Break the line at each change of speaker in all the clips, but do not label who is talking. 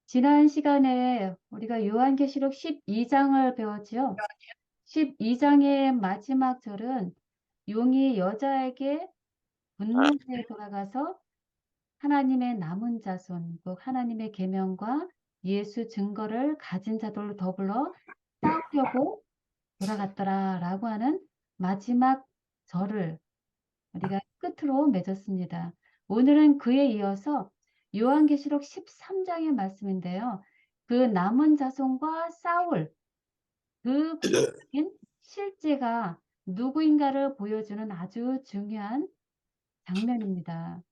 지난 시간에 우리가 요한계시록 12장을 배웠지요. 12장의 마지막 절은 용이 여자에게 분노에 돌아가서 하나님의 남은 자손, 곧 하나님의 계명과 예수 증거를 가진 자들로 더불어 싸우려고 돌아갔더라라고 하는 마지막 절을 우리가 끝으로 맺었습니다. 오늘은 그에 이어서 요한계시록 13장의 말씀인데요. 그 남은 자손과 싸울 그 구체적인 실제가 누구인가를 보여주는 아주 중요한 장면입니다.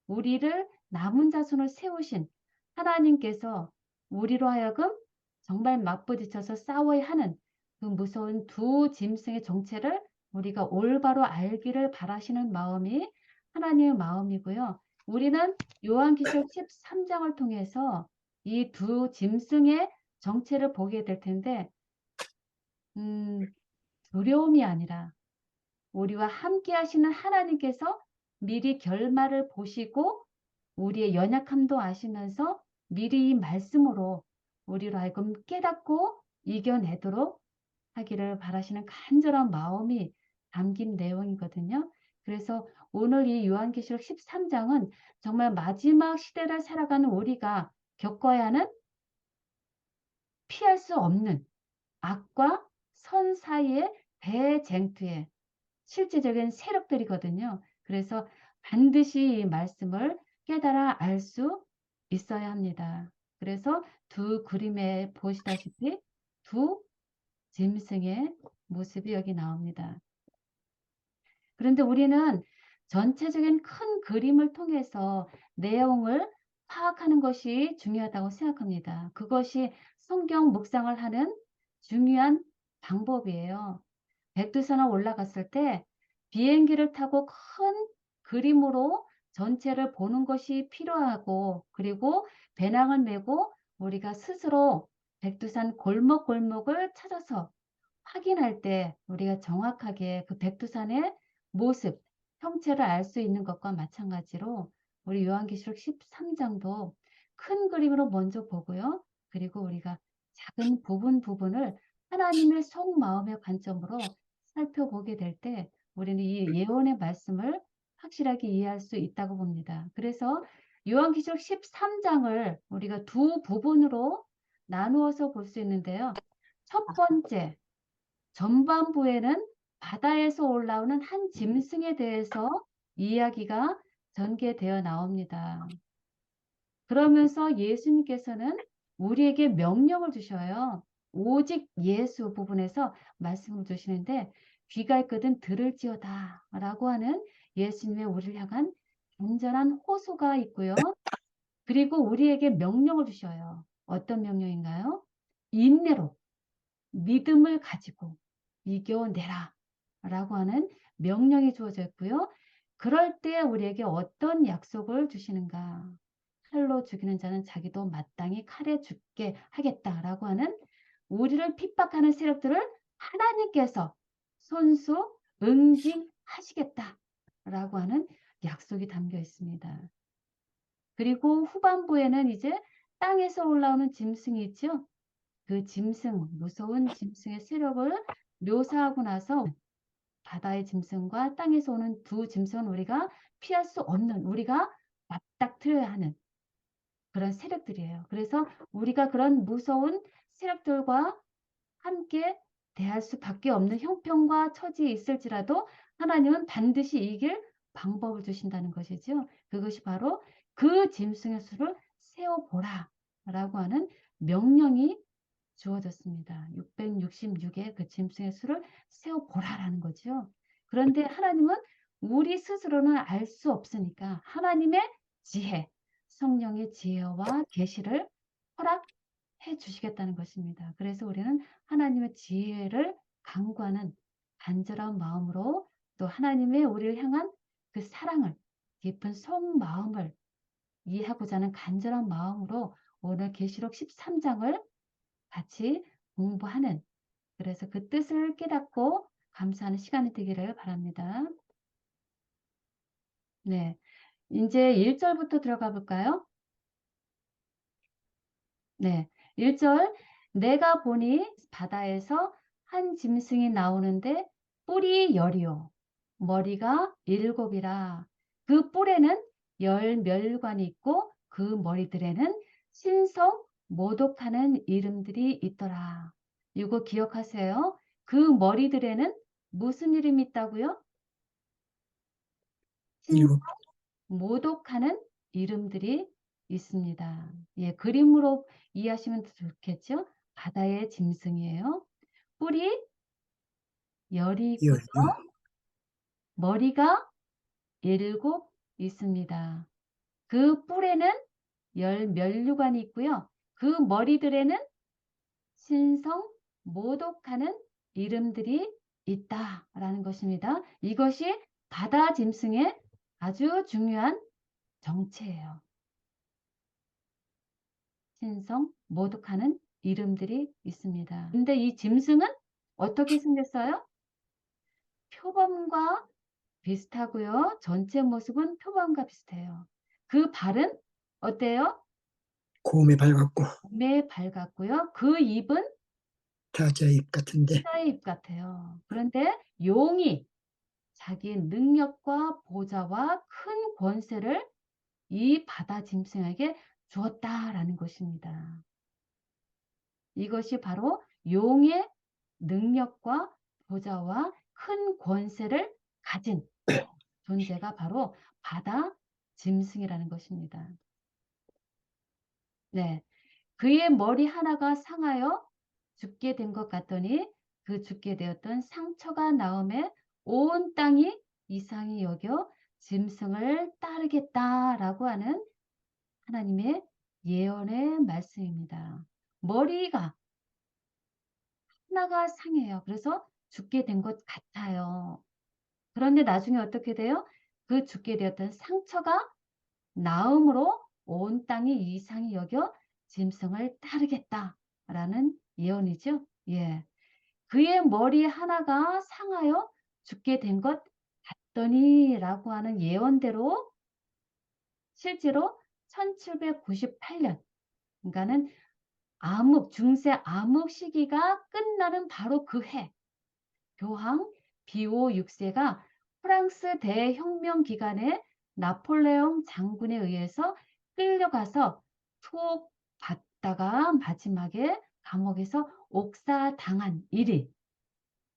우리를 남은 자손을 세우신 하나님께서 우리로 하여금 정말 맞부딪혀서 싸워야 하는 그 무서운 두 짐승의 정체를 우리가 올바로 알기를 바라시는 마음이 하나님의 마음이고요. 우리는 요한계시록 13장을 통해서 이 두 짐승의 정체를 보게 될 텐데 두려움이 아니라 우리와 함께 하시는 하나님께서 미리 결말을 보시고 우리의 연약함도 아시면서 미리 이 말씀으로 우리로 하여금 깨닫고 이겨내도록 하기를 바라시는 간절한 마음이 담긴 내용이거든요. 그래서 오늘 이 요한계시록 13장은 정말 마지막 시대를 살아가는 우리가 겪어야 하는 피할 수 없는 악과 선 사이의 대쟁투의 실제적인 세력들이거든요. 그래서 반드시 이 말씀을 깨달아 알 수 있어야 합니다. 그래서 두 그림에 보시다시피 두 짐승의 모습이 여기 나옵니다. 그런데 우리는 전체적인 큰 그림을 통해서 내용을 파악하는 것이 중요하다고 생각합니다. 그것이 성경 묵상을 하는 중요한 방법이에요. 백두산에 올라갔을 때 비행기를 타고 큰 그림으로 전체를 보는 것이 필요하고, 그리고 배낭을 메고 우리가 스스로 백두산 골목골목을 찾아서 확인할 때 우리가 정확하게 그 백두산의 모습, 형체를 알 수 있는 것과 마찬가지로 우리 요한계시록 13장도 큰 그림으로 먼저 보고요. 그리고 우리가 작은 부분을 하나님의 속마음의 관점으로 살펴보게 될 때 우리는 이 예언의 말씀을 확실하게 이해할 수 있다고 봅니다. 그래서 요한계시록 13장을 우리가 두 부분으로 나누어서 볼 수 있는데요. 첫 번째, 전반부에는 바다에서 올라오는 한 짐승에 대해서 이야기가 전개되어 나옵니다. 그러면서 예수님께서는 우리에게 명령을 주셔요. 오직 예수 부분에서 말씀을 주시는데 귀가 있거든 들을지어다 라고 하는 예수님의 우리를 향한 간절한 호소가 있고요. 그리고 우리에게 명령을 주셔요. 어떤 명령인가요? 인내로 믿음을 가지고 이겨내라 라고 하는 명령이 주어져 있고요. 그럴 때 우리에게 어떤 약속을 주시는가? 칼로 죽이는 자는 자기도 마땅히 칼에 죽게 하겠다라고 하는 우리를 핍박하는 세력들을 하나님께서 손수 응징하시겠다라고 하는 약속이 담겨 있습니다. 그리고 후반부에는 이제 땅에서 올라오는 짐승이 있죠. 그 짐승, 무서운 짐승의 세력을 묘사하고 나서 바다의 짐승과 땅에서 오는 두 짐승은 우리가 피할 수 없는, 우리가 맞닥뜨려야 하는 그런 세력들이에요. 그래서 우리가 그런 무서운 세력들과 함께 대할 수밖에 없는 형편과 처지에 있을지라도 하나님은 반드시 이길 방법을 주신다는 것이죠. 그것이 바로 그 짐승의 수를 세어보라 라고 하는 명령이 주어졌습니다. 666의 그 짐승의 수를 세어보라라는 거죠. 그런데 하나님은 우리 스스로는 알 수 없으니까 하나님의 지혜, 성령의 지혜와 계시를 허락해 주시겠다는 것입니다. 그래서 우리는 하나님의 지혜를 간구하는 간절한 마음으로 또 하나님의 우리를 향한 그 사랑을 깊은 속마음을 이해하고자 하는 간절한 마음으로 오늘 계시록 13장을 같이 공부하는, 그래서 그 뜻을 깨닫고 감사하는 시간이 되기를 바랍니다. 네, 이제 1절부터 들어가 볼까요? 네. 1절 내가 보니 바다에서 한 짐승이 나오는데 뿔이 열이요 머리가 일곱이라. 그 뿔에는 열 멸관이 있고 그 머리들에는 신성 모독하는 이름들이 있더라. 이거 기억하세요. 그 머리들에는 무슨 이름이 있다고요? 신성
일곱.
모독하는 이름들이 있습니다. 예, 그림으로 이해하시면 더 좋겠죠? 바다의 짐승이에요. 뿔이 열이 있고요.
열, 열.
머리가 일곱 있습니다. 그 뿔에는 열 면류관이 있고요. 그 머리들에는 신성 모독하는 이름들이 있다라는 것입니다. 이것이 바다 짐승의 아주 중요한 정체예요. 신성 모독하는 이름들이 있습니다. 근데 이 짐승은 어떻게 생겼어요? 표범과 비슷하고요. 전체 모습은 표범과 비슷해요. 그 발은 어때요?
곰에 밝았고
곰의 발 같고요. 그 입은
타자 입 같은데
사자의 입 같아요. 그런데 용이 자기 능력과 보좌와 큰 권세를 이 바다 짐승에게 주었다라는 것입니다. 이것이 바로 용의 능력과 보좌와 큰 권세를 가진 존재가 바로 바다 짐승이라는 것입니다. 네. 그의 머리 하나가 상하여 죽게 된 것 같더니 그 죽게 되었던 상처가 나음에 온 땅이 이상히 여겨 짐승을 따르겠다라고 하는 하나님의 예언의 말씀입니다. 머리가 하나가 상해요. 그래서 죽게 된 것 같아요. 그런데 나중에 어떻게 돼요? 그 죽게 되었던 상처가 나음으로 온 땅이 이상히 여겨 짐승을 따르겠다라는 예언이죠. 예. 그의 머리 하나가 상하여 죽게 된 것 같더니라고 하는 예언대로 실제로 1798년 그러니까는 암흑 중세 암흑 시기가 끝나는 바로 그 해 교황 비오 6세가 프랑스 대혁명 기간에 나폴레옹 장군에 의해서 끌려가서 투옥받다가 마지막에 감옥에서 옥사당한 일이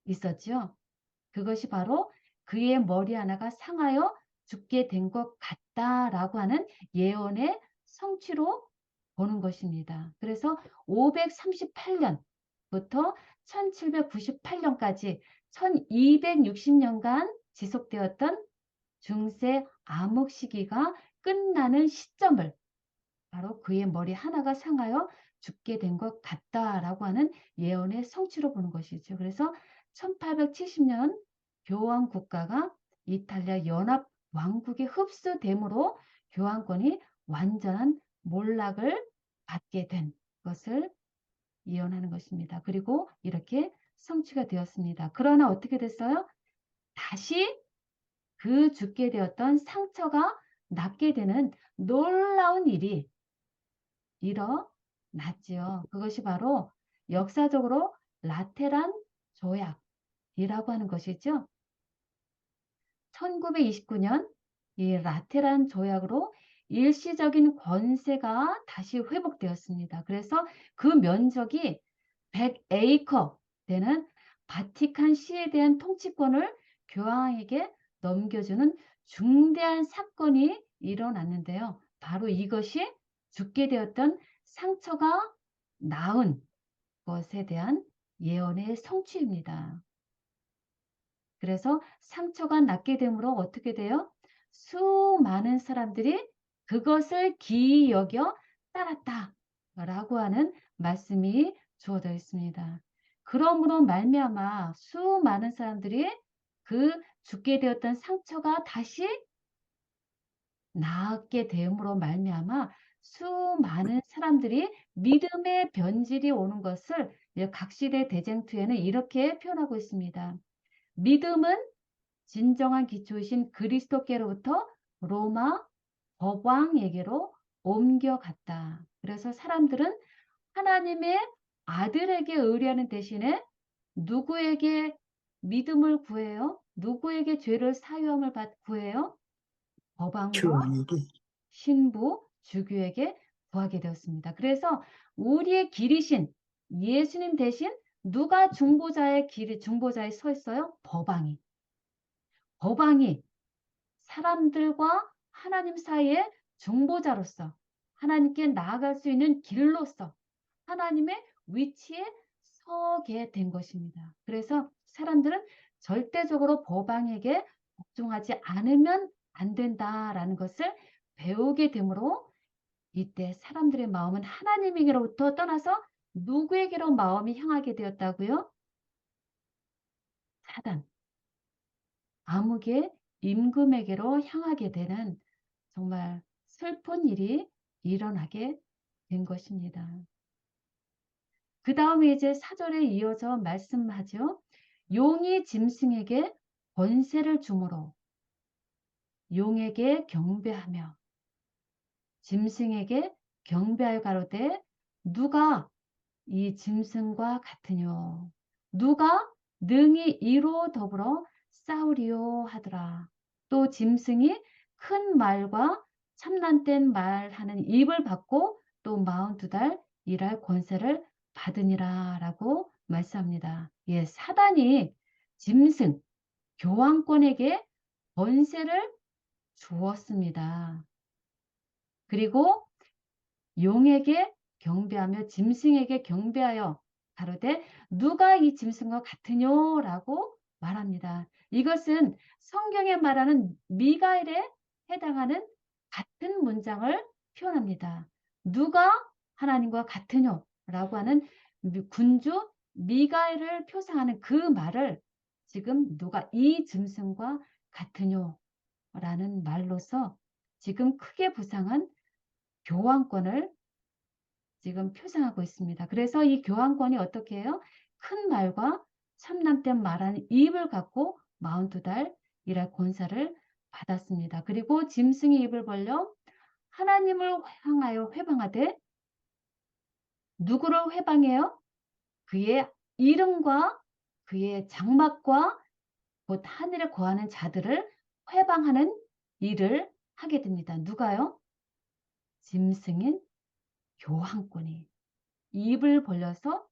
있었지요. 그것이 바로 그의 머리 하나가 상하여 죽게 된 것 같다라고 하는 예언의 성취로 보는 것입니다. 그래서 538년부터 1798년까지 1260년간 지속되었던 중세 암흑 시기가 끝나는 시점을 바로 그의 머리 하나가 상하여 죽게 된 것 같다라고 하는 예언의 성취로 보는 것이죠. 그래서 1870년 교황 국가가 이탈리아 연합 왕국에 흡수됨으로 교황권이 완전한 몰락을 받게 된 것을 예언하는 것입니다. 그리고 이렇게 성취가 되었습니다. 그러나 어떻게 됐어요? 다시 그 죽게 되었던 상처가 낫게 되는 놀라운 일이 일어났지요. 그것이 바로 역사적으로 라테란 조약이라고 하는 것이죠. 1929년 이 라테란 조약으로 일시적인 권세가 다시 회복되었습니다. 그래서 그 면적이 100에이커 되는 바티칸 시에 대한 통치권을 교황에게 넘겨주는 중대한 사건이 일어났는데요. 바로 이것이 죽게 되었던 상처가 나은 것에 대한 예언의 성취입니다. 그래서 상처가 낫게 되므로 어떻게 돼요? 수많은 사람들이 그것을 기이 여겨 따랐다라고 하는 말씀이 주어져 있습니다. 그러므로 말미암아 수많은 사람들이 그 죽게 되었던 상처가 다시 낫게 됨으로 말미암아 수많은 사람들이 믿음의 변질이 오는 것을 각시대 대쟁투에는 이렇게 표현하고 있습니다. 믿음은 진정한 기초이신 그리스도께로부터 로마 법왕에게로 옮겨갔다. 그래서 사람들은 하나님의 아들에게 의뢰하는 대신에 누구에게 믿음을 구해요? 누구에게 죄를 사유함을 구해요? 법왕과
주원에게.
신부, 주교에게 구하게 되었습니다. 그래서 우리의 길이신 예수님 대신 누가 중보자에 서 있어요? 법왕이. 법왕이 사람들과 하나님 사이의 중보자로서 하나님께 나아갈 수 있는 길로서 하나님의 위치에 서게 된 것입니다. 그래서 사람들은 절대적으로 법왕에게 복종하지 않으면 안 된다라는 것을 배우게 되므로 이때 사람들의 마음은 하나님에게로부터 떠나서 누구에게로 마음이 향하게 되었다고요? 사단, 암흑의 임금에게로 향하게 되는 정말 슬픈 일이 일어나게 된 것입니다. 그 다음에 이제 4절에 이어져 말씀하죠. 용이 짐승에게 권세를 주므로 용에게 경배하며 짐승에게 경배하여 가로되 누가 이 짐승과 같으뇨 누가 능히 이로 더불어 싸우리요 하더라. 또 짐승이 큰 말과 참난된 말하는 입을 받고 또 42달 일할 권세를 받으니라 라고 말씀합니다. 예, 사단이 짐승, 교황권에게 권세를 주었습니다. 그리고 용에게 경배하며 짐승에게 경배하여 가로되 누가 이 짐승과 같으뇨라고 말합니다. 이것은 성경에 말하는 미가엘에 해당하는 같은 문장을 표현합니다. 누가 하나님과 같으뇨라고 하는 군주 미가엘을 표상하는 그 말을 지금 누가 이 짐승과 같으뇨라는 말로서 지금 크게 부상한 교황권을 지금 표상하고 있습니다. 그래서 이 교황권이 어떻게 해요? 큰 말과 참남된 말하는 입을 갖고 42달 일할 권세를 받았습니다. 그리고 짐승이 입을 벌려 하나님을 향하여 회방하되 누구를 회방해요? 그의 이름과 그의 장막과 곧 하늘에 거하는 자들을 회방하는 일을 하게 됩니다. 누가요? 짐승인 교황권이 입을 벌려서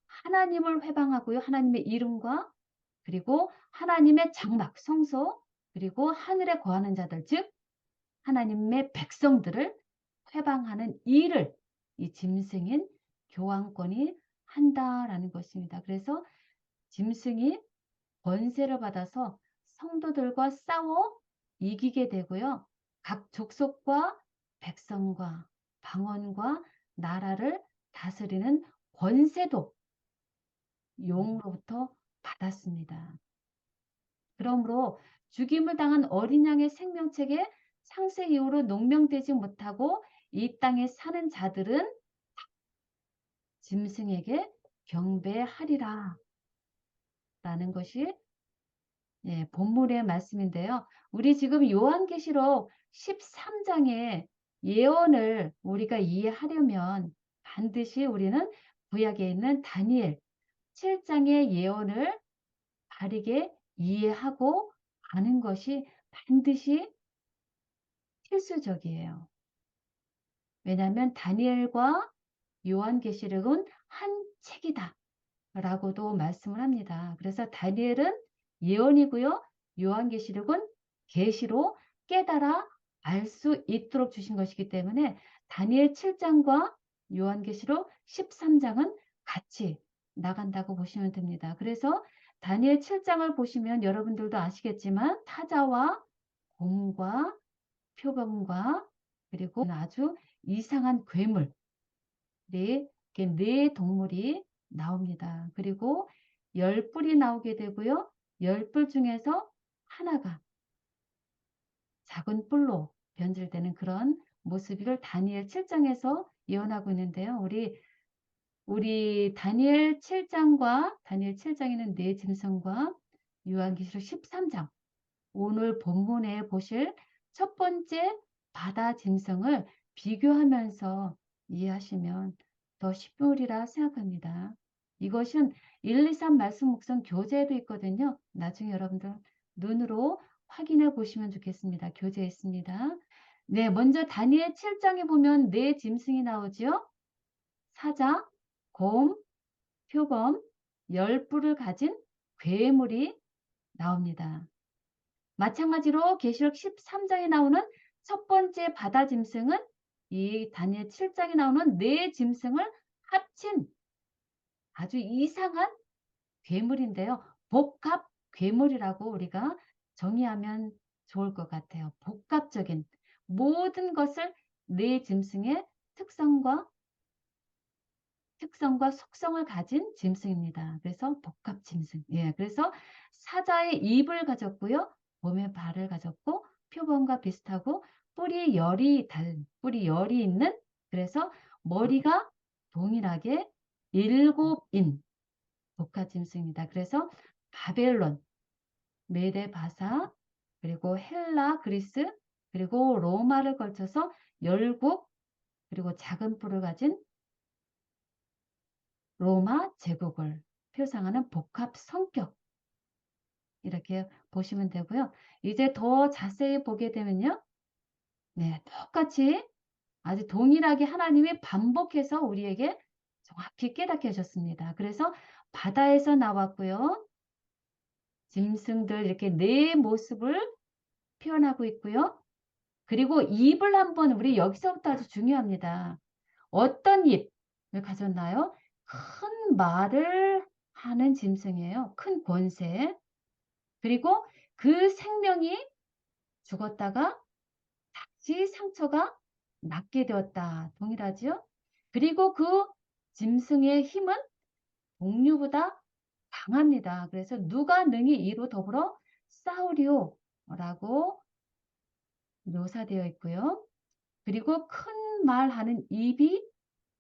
하나님을 회방하고요. 하나님의 이름과 그리고 하나님의 장막, 성소, 그리고 하늘에 거하는 자들, 즉 하나님의 백성들을 회방하는 일을 이 짐승인 교황권이 한다라는 것입니다. 그래서 짐승이 권세를 받아서 성도들과 싸워 이기게 되고요. 각 족속과 백성과 방언과 나라를 다스리는 권세도 용으로부터 받았습니다. 그러므로 죽임을 당한 어린 양의 생명책에 창세 이후로 농명되지 못하고 이 땅에 사는 자들은 짐승에게 경배하리라 라는 것이 본문의 말씀인데요. 우리 지금 요한계시록 13장의 예언을 우리가 이해하려면 반드시 우리는 구약에 있는 다니엘 7장의 예언을 바르게 이해하고 아는 것이 반드시 필수적이에요. 왜냐하면 다니엘과 요한계시록은 한 책이다 라고도 말씀을 합니다. 그래서 다니엘은 예언이고요. 요한계시록은 계시로 깨달아 알 수 있도록 주신 것이기 때문에 다니엘 7장과 요한계시록 13장은 같이 나간다고 보시면 됩니다. 그래서 다니엘 7장을 보시면 여러분들도 아시겠지만 타자와 곰과 표범과 그리고 아주 이상한 괴물이 네 동물이 나옵니다. 그리고 10뿔이 나오게 되고요. 10뿔 중에서 하나가 작은 뿔로 변질되는 그런 모습을 다니엘 7장에서 예언하고 있는데요. 우리 다니엘 7장에는 네 짐승과 요한계시록 13장 오늘 본문에 보실 첫 번째 바다 짐승을 비교하면서 이해하시면 더 쉽으리라 생각합니다. 이것은 1, 2, 3 말씀 묵상 교재에도 있거든요. 나중에 여러분들 눈으로 확인해 보시면 좋겠습니다. 교재에 있습니다. 네, 먼저 다니엘 7장에 보면 네 짐승이 나오지요. 사자, 곰, 표범, 열뿔을 가진 괴물이 나옵니다. 마찬가지로 계시록 13장에 나오는 첫 번째 바다 짐승은 이 다니엘 7장에 나오는 네 짐승을 합친 아주 이상한 괴물인데요. 복합 괴물이라고 우리가 정의하면 좋을 것 같아요. 복합적인 모든 것을 네 짐승의 특성과 속성을 가진 짐승입니다. 그래서 복합 짐승. 예, 그래서 사자의 입을 가졌고요. 몸에 발을 가졌고 표범과 비슷하고 뿌리 열이 있는, 그래서 머리가 동일하게 7인 복합 짐승입니다. 그래서 바벨론, 메데 바사, 그리고 헬라, 그리스, 그리고 로마를 걸쳐서 열국, 그리고 작은 뿔을 가진 로마 제국을 표상하는 복합 성격, 이렇게 보시면 되고요. 이제 더 자세히 보게 되면요. 네, 똑같이 아주 동일하게 하나님이 반복해서 우리에게 정확히 깨닫게 하셨습니다. 그래서 바다에서 나왔고요. 짐승들 이렇게 네 모습을 표현하고 있고요. 그리고 입을 한번 우리 여기서부터 아주 중요합니다. 어떤 입을 가졌나요? 큰 말을 하는 짐승이에요. 큰 권세. 그리고 그 생명이 죽었다가 다시 상처가 낫게 되었다. 동일하지요? 그리고 그 짐승의 힘은 동류보다 강합니다. 그래서 누가 능히 이로 더불어 싸우리오 라고 묘사되어 있고요. 그리고 큰 말하는 입이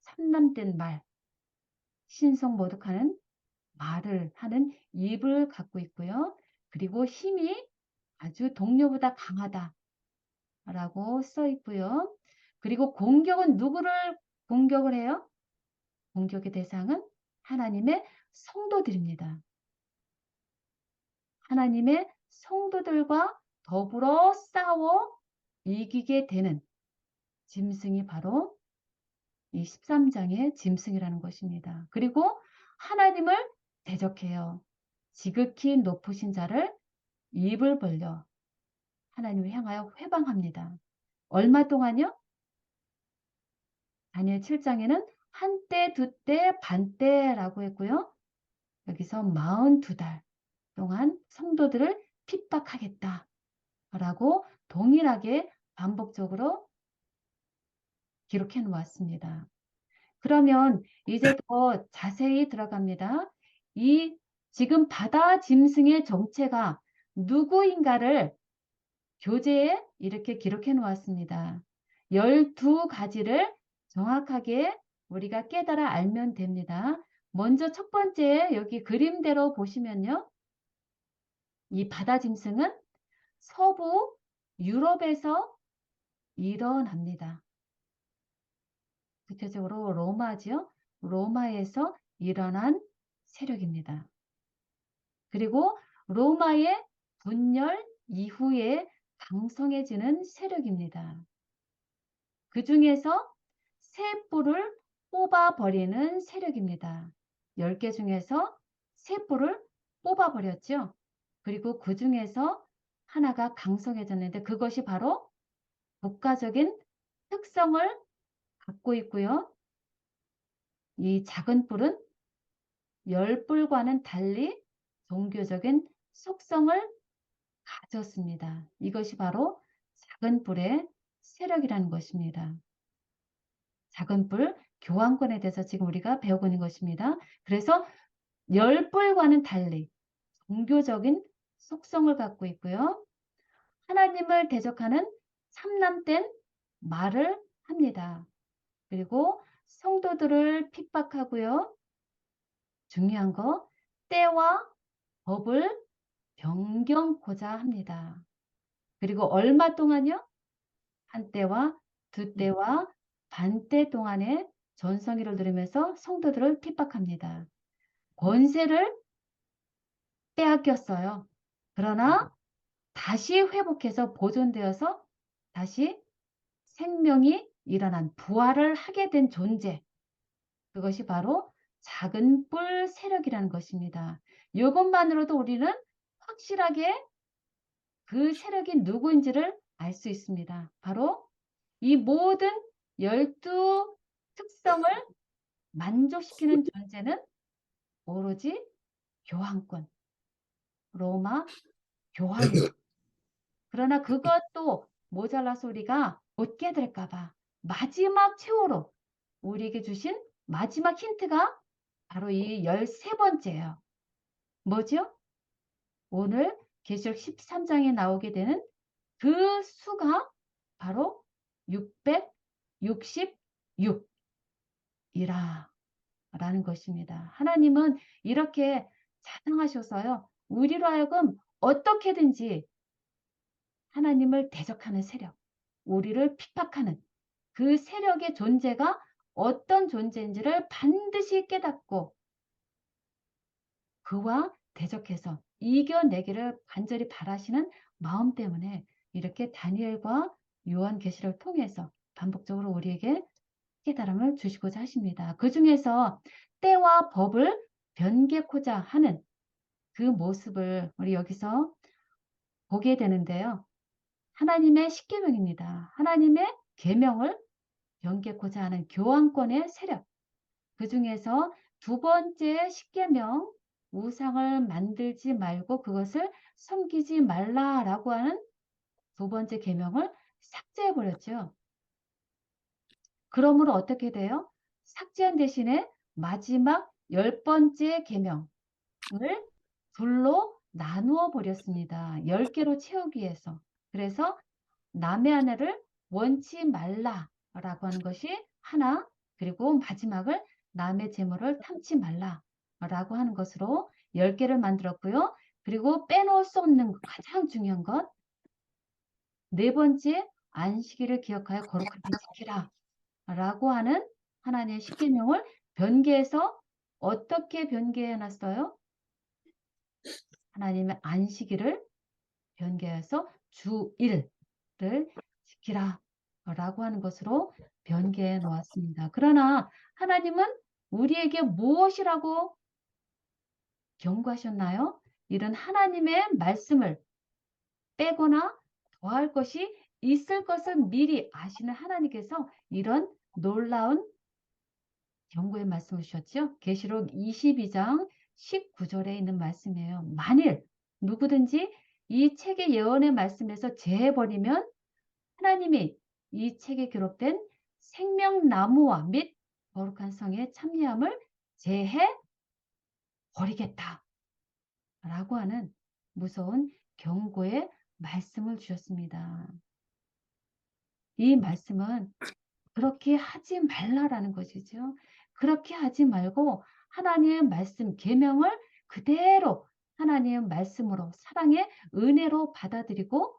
삼남된 말, 신성 모독하는 말을 하는 입을 갖고 있고요. 그리고 힘이 아주 동료보다 강하다라고 써 있고요. 그리고 공격은 누구를 공격을 해요? 공격의 대상은 하나님의 성도들입니다. 하나님의 성도들과 더불어 싸워 이기게 되는 짐승이 바로 이 13장의 짐승이라는 것입니다. 그리고 하나님을 대적해요. 지극히 높으신 자를 입을 벌려 하나님을 향하여 회방합니다. 얼마 동안요? 다니엘 7장에는 한때, 두때, 반때라고 했고요. 여기서 42달 동안 성도들을 핍박하겠다라고 동일하게 반복적으로 기록해 놓았습니다. 그러면 이제 더 자세히 들어갑니다. 이 지금 바다 짐승의 정체가 누구인가를 교재에 이렇게 기록해 놓았습니다. 12가지를 정확하게 우리가 깨달아 알면 됩니다. 먼저 첫 번째 여기 그림대로 보시면요. 이 바다 짐승은 서부 유럽에서 일어납니다. 구체적으로 로마지요. 로마에서 일어난 세력입니다. 그리고 로마의 분열 이후에 강성해지는 세력입니다. 그 중에서 세 뿔을 뽑아버리는 세력입니다. 10개 중에서 세 뿔을 뽑아버렸죠. 그리고 그 중에서 하나가 강성해졌는데 그것이 바로 국가적인 특성을 갖고 있고요. 이 작은 뿔은 열 뿔과는 달리 종교적인 속성을 가졌습니다. 이것이 바로 작은 뿔의 세력이라는 것입니다. 작은 뿔 교환권에 대해서 지금 우리가 배우고 있는 것입니다. 그래서 열 뿔과는 달리 종교적인 속성을 갖고 있고요. 하나님을 대적하는 참남된 말을 합니다. 그리고 성도들을 핍박하고요. 중요한 거 때와 법을 변경코자 합니다. 그리고 얼마 동안요? 한 때와 두 때와 반 때 동안에 전성기를 누리면서 성도들을 핍박합니다. 권세를 빼앗겼어요. 그러나 다시 회복해서 보존되어서 다시 생명이 일어난 부활을 하게 된 존재. 그것이 바로 작은 뿔 세력이라는 것입니다. 이것만으로도 우리는 확실하게 그 세력이 누구인지를 알 수 있습니다. 바로 이 모든 12 특성을 만족시키는 존재는 오로지 교황권, 로마 교황입니다. 그러나 그것도 모자라서 우리가 못 깨달을까 봐 마지막 최후로 우리에게 주신 마지막 힌트가 바로 이 13번째예요. 뭐죠? 오늘 계시록 13장에 나오게 되는 그 수가 바로 666 이라 라는 것입니다. 하나님은 이렇게 자상하셔서요. 우리로 하여금 어떻게든지 하나님을 대적하는 세력, 우리를 핍박하는 그 세력의 존재가 어떤 존재인지를 반드시 깨닫고 그와 대적해서 이겨내기를 간절히 바라시는 마음 때문에 이렇게 다니엘과 요한계시를 통해서 반복적으로 우리에게 깨달음을 주시고자 하십니다. 그중에서 때와 법을 변개코자 하는 그 모습을 우리 여기서 보게 되는데요. 하나님의 십계명입니다. 하나님의 계명을 변개코자 하는 교황권의 세력. 그중에서 두 번째 십계명 우상을 만들지 말고 그것을 섬기지 말라라고 하는 두 번째 계명을 삭제해 버렸죠. 그러므로 어떻게 돼요? 삭제한 대신에 마지막 10번째 계명을 둘로 나누어 버렸습니다. 10개로 채우기 위해서. 그래서 남의 아내를 원치 말라라고 하는 것이 하나, 그리고 마지막을 남의 재물을 탐치 말라라고 하는 것으로 10개를 만들었고요. 그리고 빼놓을 수 없는 가장 중요한 것, 네 번째 안식일을 기억하여 거룩하게 지키라 라고 하는 하나님의 십계명을 변개해서 어떻게 변개해 놨어요? 하나님의 안식일을 변개해서 주일을 지키라 라고 하는 것으로 변개해 놓았습니다. 그러나 하나님은 우리에게 무엇이라고 경고하셨나요? 이런 하나님의 말씀을 빼거나 더할 것이 있을 것을 미리 아시는 하나님께서 이런 놀라운 경고의 말씀을 주셨죠. 계시록 22장 19절에 있는 말씀이에요. 만일 누구든지 이 책의 예언의 말씀에서 제해버리면 하나님이 이 책에 기록된 생명나무와 및 거룩한 성의 참여함을 제해 버리겠다 라고 하는 무서운 경고의 말씀을 주셨습니다. 이 말씀은 그렇게 하지 말라라는 것이죠. 그렇게 하지 말고 하나님의 말씀 계명을 그대로 하나님의 말씀으로 사랑의 은혜로 받아들이고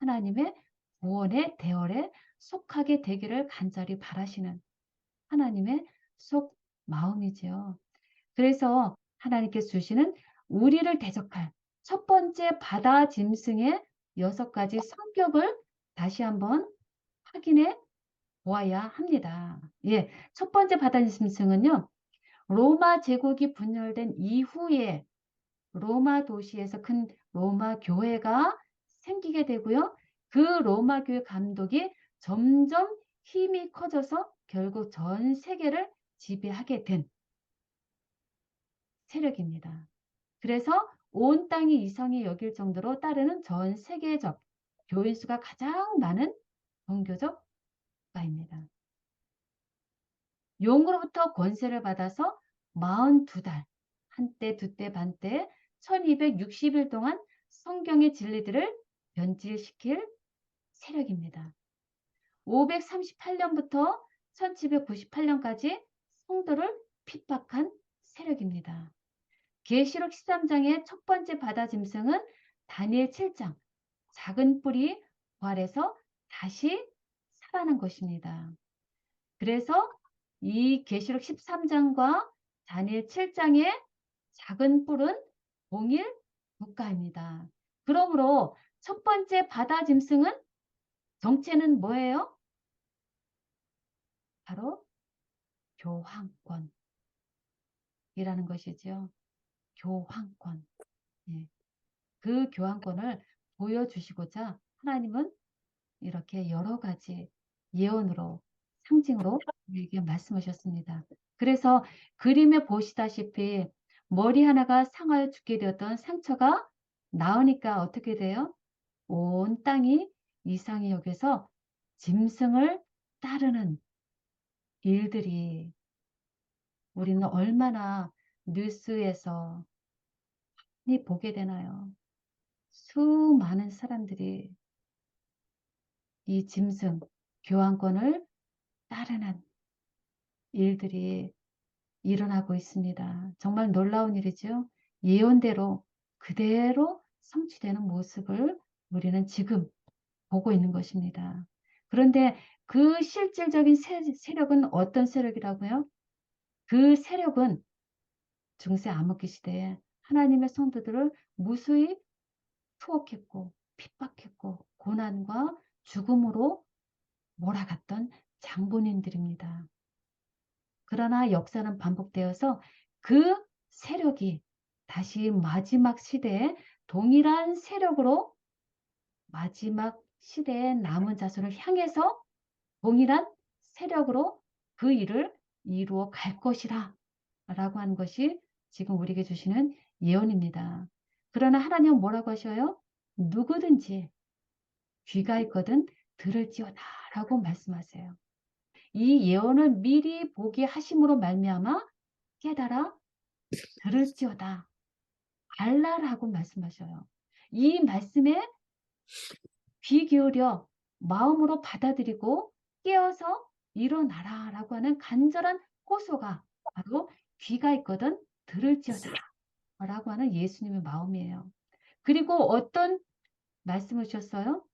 하나님의 구원의 대열에 속하게 되기를 간절히 바라시는 하나님의 속 마음이지요. 그래서 하나님께서 주시는 우리를 대적할 첫 번째 바다 짐승의 6가지 성격을 다시 한번 확인해 보아야 합니다. 예, 첫 번째 바다 짐승은요. 로마 제국이 분열된 이후에 로마 도시에서 큰 로마 교회가 생기게 되고요. 그 로마 교회 감독이 점점 힘이 커져서 결국 전 세계를 지배하게 된 세력입니다. 그래서 온 땅이 이성이 여길 정도로 따르는 전 세계적 교인 수가 가장 많은 종교적 국가입니다. 용으로부터 권세를 받아서 42달, 한때, 두때, 반때, 1260일 동안 성경의 진리들을 변질시킬 세력입니다. 538년부터 1798년까지 성도를 핍박한 세력입니다. 계시록 13장의 첫 번째 바다 짐승은 다니엘 7장 작은 뿔이 부활해서 다시 살아난 것입니다. 그래서 이 계시록 13장과 다니엘 7장의 작은 뿔은 동일 국가입니다. 그러므로 첫 번째 바다 짐승은 정체는 뭐예요? 바로 교황권이라는 것이죠. 교황권. 예. 그 교황권을 보여주시고자 하나님은 이렇게 여러 가지 예언으로 상징으로 우리에게 말씀하셨습니다. 그래서 그림에 보시다시피 머리 하나가 상하여 죽게 되었던 상처가 나으니까 어떻게 돼요? 온 땅이 이상히 여겨서 짐승을 따르는 일들이 우리는 얼마나 뉴스에서 많이 보게 되나요? 수많은 사람들이 이 짐승 교환권을 따르는 일들이 일어나고 있습니다. 정말 놀라운 일이죠. 예언대로 그대로 성취되는 모습을 우리는 지금 보고 있는 것입니다. 그런데 그 실질적인 세력은 어떤 세력이라고요? 그 세력은 중세 암흑기 시대에 하나님의 성도들을 무수히 투옥했고 핍박했고 고난과 죽음으로 몰아갔던 장본인들입니다. 그러나 역사는 반복되어서 그 세력이 다시 마지막 시대에 동일한 세력으로 마지막 시대의 남은 자손을 향해서 동일한 세력으로 그 일을 이루어 갈 것이라 라고 하는 것이 지금 우리에게 주시는 예언입니다. 그러나 하나님은 뭐라고 하셔요? 누구든지 귀가 있거든 들을지어다 라고 말씀하세요. 이 예언을 미리 보게 하심으로 말미암아 깨달아 들을지어다 알라라고 말씀하셔요. 이 말씀에 귀 기울여 마음으로 받아들이고 깨어서 일어나라라고 하는 간절한 호소가 바로 귀가 있거든 들을지어다 라고 하는 예수님의 마음이에요. 그리고 어떤 말씀을 주셨어요?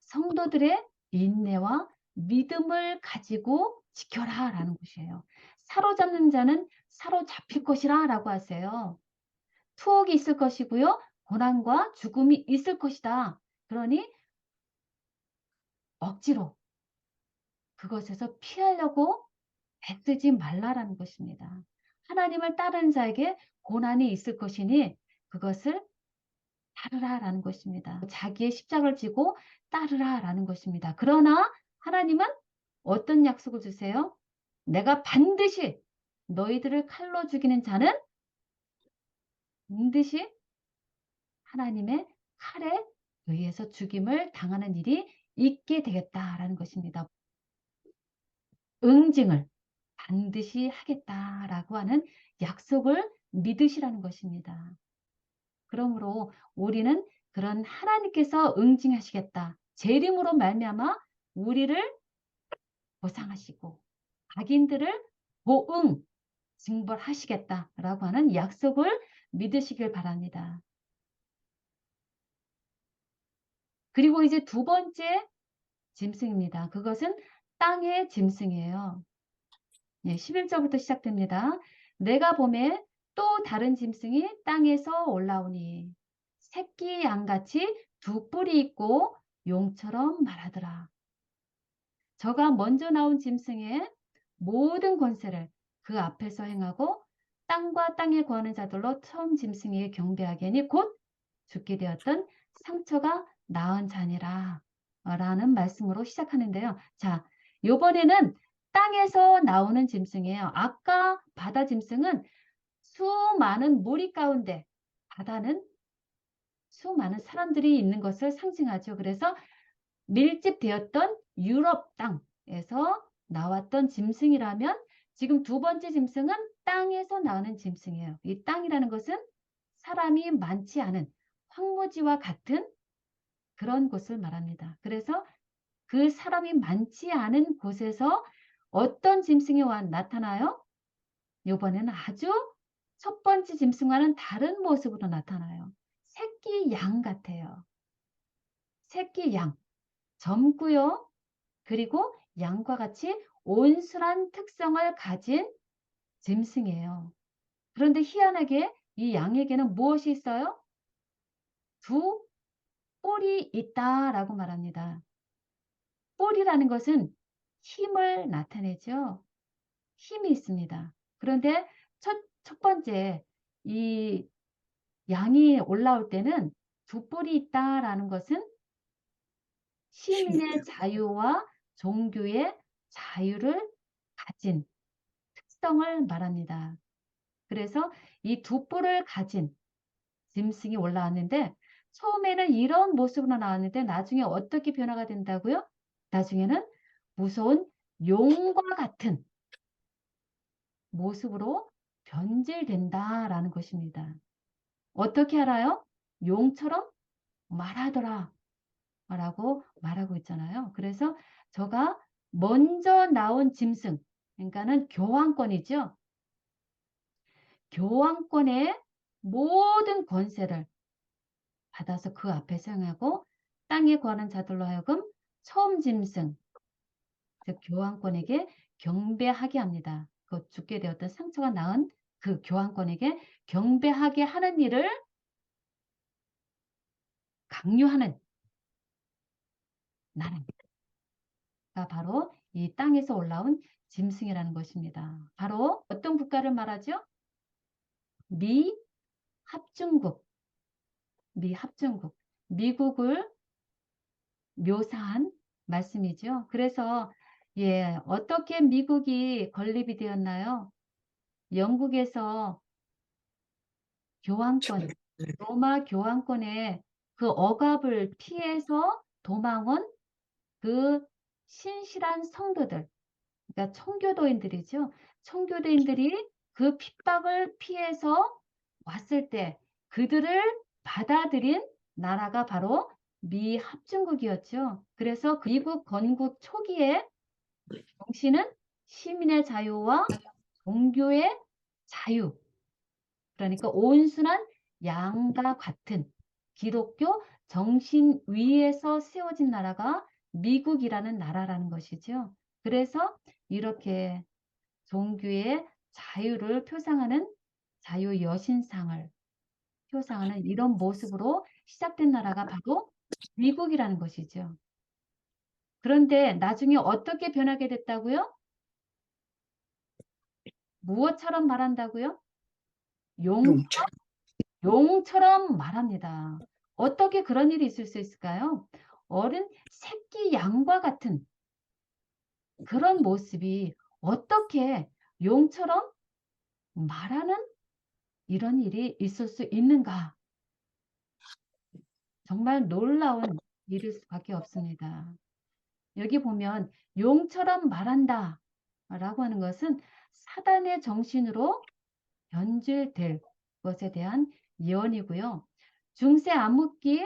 성도들의 인내와 믿음을 가지고 지켜라 라는 것이에요. 사로잡는 자는 사로잡힐 것이라 라고 하세요. 투옥이 있을 것이고요. 고난과 죽음이 있을 것이다. 그러니 억지로 그것에서 피하려고 애쓰지 말라라는 것입니다. 하나님을 따르는 자에게 고난이 있을 것이니 그것을 따르라라는 것입니다. 자기의 십자가를 지고 따르라라는 것입니다. 그러나 하나님은 어떤 약속을 주세요? 내가 반드시 너희들을 칼로 죽이는 자는 반드시 하나님의 칼에 의해서 죽임을 당하는 일이 있게 되겠다라는 것입니다. 응징을 반드시 하겠다라고 하는 약속을 믿으시라는 것입니다. 그러므로 우리는 그런 하나님께서 응징하시겠다. 재림으로 말미암아 우리를 보상하시고 악인들을 보응 징벌하시겠다라고 하는 약속을 믿으시길 바랍니다. 그리고 이제 두 번째 짐승입니다. 그것은 땅의 짐승이에요. 네, 11절부터 시작됩니다. 내가 보매 또 다른 짐승이 땅에서 올라오니 새끼 양같이 두 뿔이 있고 용처럼 말하더라. 저가 먼저 나온 짐승의 모든 권세를 그 앞에서 행하고 땅과 땅에 거하는 자들로 처음 짐승에게 경배하기니 곧 죽게 되었던 상처가 나은 자니라 라는 말씀으로 시작하는데요. 자, 요번에는 땅에서 나오는 짐승이에요. 아까 바다 짐승은 수많은 무리 가운데 바다는 수많은 사람들이 있는 것을 상징하죠. 그래서 밀집되었던 유럽 땅에서 나왔던 짐승이라면 지금 두 번째 짐승은 땅에서 나오는 짐승이에요. 이 땅이라는 것은 사람이 많지 않은 황무지와 같은 그런 곳을 말합니다. 그래서 그 사람이 많지 않은 곳에서 어떤 짐승이 나타나요? 이번에는 아주 첫 번째 짐승과는 다른 모습으로 나타나요. 새끼 양 같아요. 새끼 양. 젊고요. 그리고 양과 같이 온순한 특성을 가진 짐승이에요. 그런데 희한하게 이 양에게는 무엇이 있어요? 두 뿔이 있다라고 말합니다. 뿔이라는 것은 힘을 나타내죠. 힘이 있습니다. 그런데 첫 번째 이 양이 올라올 때는 두 뿔이 있다라는 것은 시민의 자유와 종교의 자유를 가진 특성을 말합니다. 그래서 이 두 뿔을 가진 짐승이 올라왔는데 처음에는 이런 모습으로 나왔는데 나중에 어떻게 변화가 된다고요? 나중에는 무서운 용과 같은 모습으로 변질된다라는 것입니다. 어떻게 알아요? 용처럼 말하더라 라고 말하고 있잖아요. 그래서 저가 먼저 나온 짐승, 그러니까는 교황권이죠. 교황권의 모든 권세를 받아서 그 앞에 행하고 땅에 거하는 자들로 하여금 처음 짐승, 즉 교황권에게 경배하게 합니다. 그 죽게 되었던 상처가 나은 그 교황권에게 경배하게 하는 일을 강요하는 나라가 바로 이 땅에서 올라온 짐승이라는 것입니다. 바로 어떤 국가를 말하죠? 미합중국, 미합중국, 미국을 묘사한 말씀이죠. 그래서 어떻게 미국이 건립이 되었나요? 영국에서 교황권, 로마 교황권의 그 억압을 피해서 도망온 그 신실한 성도들, 그러니까 청교도인들이죠. 청교도인들이 그 핍박을 피해서 왔을 때 그들을 받아들인 나라가 바로 미합중국이었죠. 그래서 그 미국 건국 초기에 정신은 시민의 자유와 종교의 자유, 그러니까 온순한 양과 같은 기독교 정신 위에서 세워진 나라가 미국이라는 나라라는 것이죠. 그래서 이렇게 종교의 자유를 표상하는 자유 여신상을 표상하는 이런 모습으로 시작된 나라가 바로 미국이라는 것이죠. 그런데 나중에 어떻게 변하게 됐다고요? 무엇처럼 말한다고요?
용처럼.
용처럼 말합니다. 어떻게 그런 일이 있을 수 있을까요? 어른 새끼 양과 같은 그런 모습이 어떻게 용처럼 말하는 이런 일이 있을 수 있는가? 정말 놀라운 일일 수밖에 없습니다. 여기 보면 용처럼 말한다 라고 하는 것은 사단의 정신으로 변질될 것에 대한 예언이고요. 중세 암흑기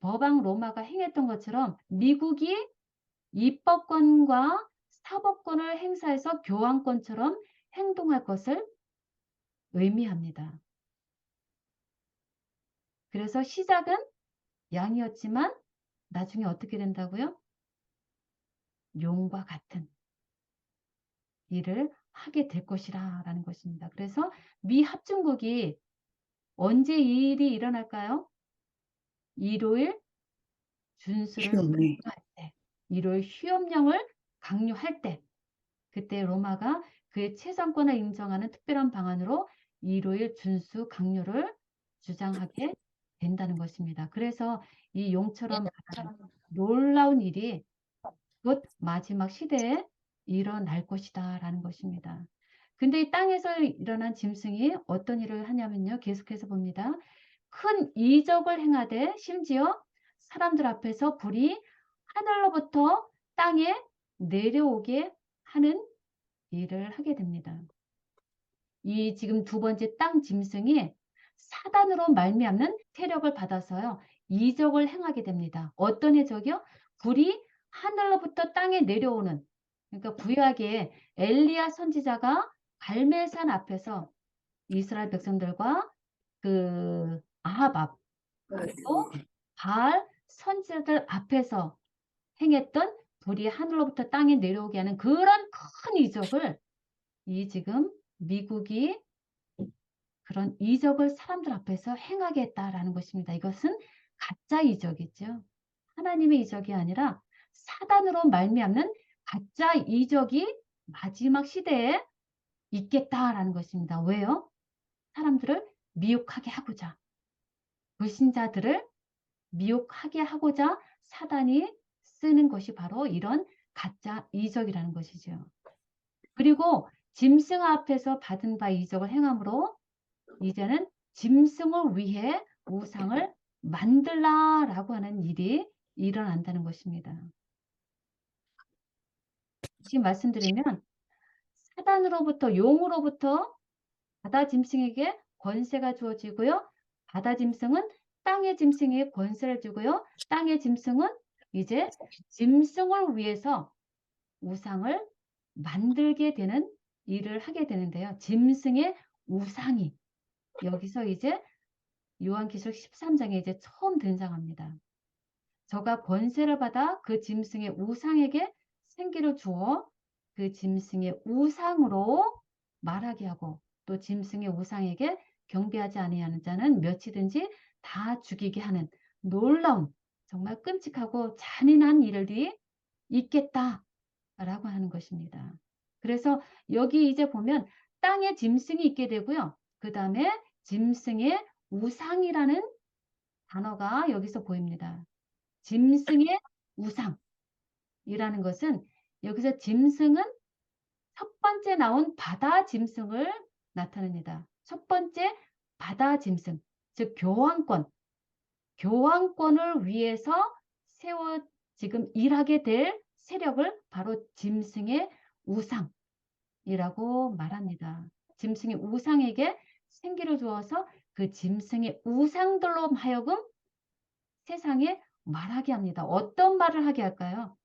법왕 로마가 행했던 것처럼 미국이 입법권과 사법권을 행사해서 교황권처럼 행동할 것을 의미합니다. 그래서 시작은 양이었지만 나중에 어떻게 된다고요? 용과 같은 일을 하게 될 것이라 라는 것입니다. 그래서 미합중국이 언제 이 일이 일어날까요? 일요일 준수를
시험이
강요할 때, 일요일 휴업령을 강요할 때, 그때 로마가 그의 채상권을 인정하는 특별한 방안으로 일요일 준수 강요를 주장하게 된다는 것입니다. 그래서 이 용처럼 말하는 놀라운 일이 곧 마지막 시대에 일어날 것이다 라는 것입니다. 근데 이 땅에서 일어난 짐승이 어떤 일을 하냐면요. 계속해서 봅니다. 큰 이적을 행하되 심지어 사람들 앞에서 불이 하늘로부터 땅에 내려오게 하는 일을 하게 됩니다. 이 지금 두 번째 땅 짐승이 사단으로 말미암는 세력을 받아서요. 이적을 행하게 됩니다. 어떤 이적이요? 불이 하늘로부터 땅에 내려오는, 그러니까 구약에 엘리야 선지자가 갈멜산 앞에서 이스라엘 백성들과 그 아합 그리고 바알 선지자들 앞에서 행했던 불이 하늘로부터 땅에 내려오게 하는 그런 큰 이적을 이 지금 미국이 그런 이적을 사람들 앞에서 행하게 했다라는 것입니다. 이것은 가짜 이적이죠. 하나님의 이적이 아니라 사단으로 말미암는 가짜 이적이 마지막 시대에 있겠다라는 것입니다. 왜요? 사람들을 미혹하게 하고자, 불신자들을 미혹하게 하고자 사단이 쓰는 것이 바로 이런 가짜 이적이라는 것이죠. 그리고 짐승 앞에서 받은 바 이적을 행함으로 이제는 짐승을 위해 우상을 만들라라고 하는 일이 일어난다는 것입니다. 다시 말씀드리면 사단으로부터 용으로부터 바다 짐승에게 권세가 주어지고요. 바다 짐승은 땅의 짐승에게 권세를 주고요. 땅의 짐승은 이제 짐승을 위해서 우상을 만들게 되는 일을 하게 되는데요. 짐승의 우상이 여기서 이제 요한계시록 13장에 이제 처음 등장합니다. 저가 권세를 받아 그 짐승의 우상에게 생기를 주어 그 짐승의 우상으로 말하게 하고 또 짐승의 우상에게 경배하지 아니하는 자는 몇이든지 다 죽이게 하는 놀라운 정말 끔찍하고 잔인한 일이 있겠다라고 하는 것입니다. 그래서 여기 이제 보면 땅에 짐승이 있게 되고요. 그 다음에 짐승의 우상이라는 단어가 여기서 보입니다. 짐승의 우상이라는 것은 여기서 짐승은 첫 번째 나온 바다 짐승을 나타냅니다. 첫 번째 바다 짐승, 즉 교황권을 위해서 세워 지금 일하게 될 세력을 바로 짐승의 우상이라고 말합니다. 짐승의 우상에게 생기를 주어서 그 짐승의 우상들로 하여금 세상에 말하게 합니다. 어떤 말을 하게 할까요?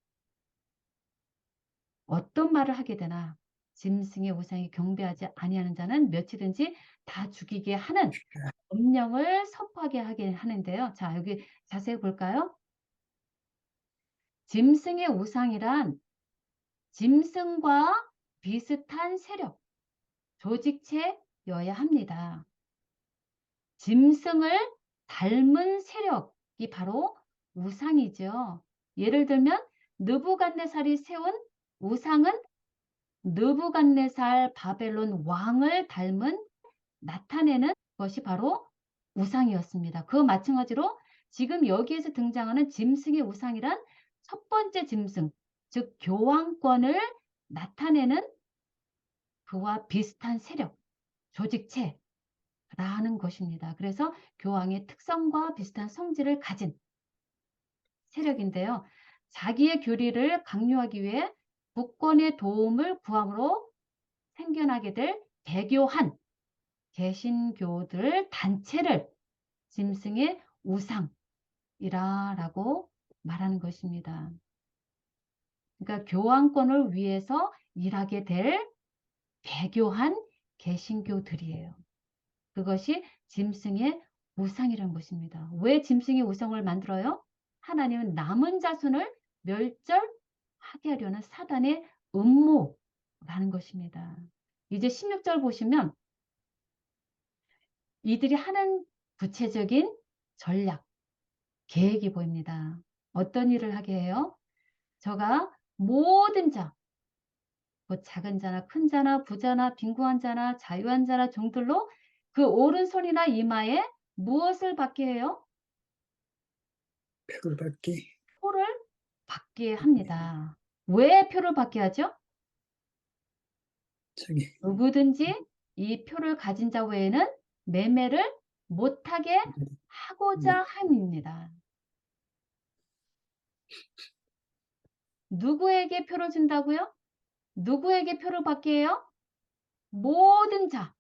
어떤 말을 하게 되나? 짐승의 우상에 경배하지 아니하는 자는 몇이든지 다 죽이게 하는 법령을 선포하게 하게 하는데요. 자, 여기 자세히 볼까요? 짐승의 우상이란 짐승과 비슷한 세력, 조직체여야 합니다. 짐승을 닮은 세력이 바로 우상이죠. 예를 들면 느부갓네살이 세운 우상은 느부갓네살 바벨론 왕을 닮은 나타내는 것이 바로 우상이었습니다. 그 마찬가지로 지금 여기에서 등장하는 짐승의 우상이란 첫 번째 짐승, 즉 교황권을 나타내는 그와 비슷한 세력, 조직체라는 것입니다. 그래서 교황의 특성과 비슷한 성질을 가진 세력인데요. 자기의 교리를 강요하기 위해 국권의 도움을 구함으로 생겨나게 될 배교한 개신교들 단체를 짐승의 우상이라고 말하는 것입니다. 그러니까 교황권을 위해서 일하게 될 배교한 개신교들이에요. 그것이 짐승의 우상이라는 것입니다. 왜 짐승의 우상을 만들어요? 하나님은 남은 자손을 멸절하게 하려는 사단의 음모라는 것입니다. 이제 16절 보시면 이들이 하는 구체적인 전략, 계획이 보입니다. 어떤 일을 하게 해요? 저가 모든 자, 뭐 작은 자나 큰 자나 부자나 빈곤한 자나 자유한 자나 종들로 그 오른손이나 이마에 무엇을 받게 해요?
표를 받기.
표를 받게 합니다. 왜 표를 받게 하죠?
저기
누구든지 이 표를 가진 자 외에는 매매를 못하게 하고자 함입니다. 누구에게 표를 준다고요? 누구에게 표를 받게 해요? 모든 자,